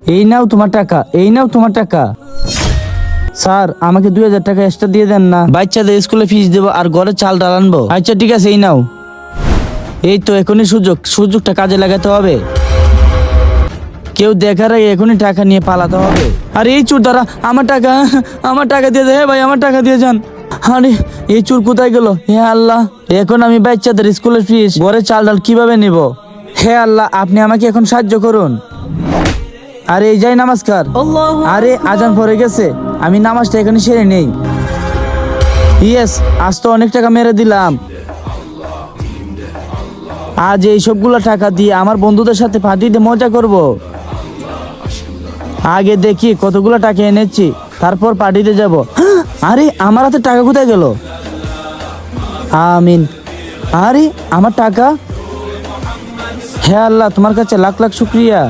এই নাও তোমার টাকা, এই নাও তোমার টাকা। স্যার আমাকে 2000 টাকা এক্সট্রা দিয়ে দেন না, বাচ্চাদের স্কুলে ফিস দেবো আর ঘরে চাল ডাল আনবো। আচ্ছা ঠিক আছে, এই নাও। এই তো এখনই সুযোগটা কাজে লাগাতে হবে। কেউ দেখার আগে এখনই টাকা নিয়ে পালাতে হবে। আর এই চোর দ্বারা আমার টাকা দিয়ে দে ভাই, আমার টাকা দিয়ে যান। আরে এই চোর কোথায় গেল? হে আল্লাহ, এখন আমি বাচ্চাদের স্কুলের ফিস ঘরে চাল ডাল কিভাবে নেব? হে আল্লাহ, আপনি আমাকে এখন সাহায্য করুন। আরে এই যাই নমস্কার। আরে আজান পড়ে গেছে, আমি নামাজটা এখানে সেরে নেই। ইয়েস, আজ তো অনেক টাকা মেরে দিলাম। আজ এই সবগুলো টাকা দিয়ে আমার বন্ধুদের সাথে পার্টিতে মজা করব। আগে দেখি কতগুলো টাকা এনেছি, তারপর পার্টিতে যাব। আরে আমার হাতে টাকা কোথায় গেল? আমিন। আরে আমার টাকা! হে আল্লাহ, তোমার কাছে লাখ লাখ শুকরিয়া।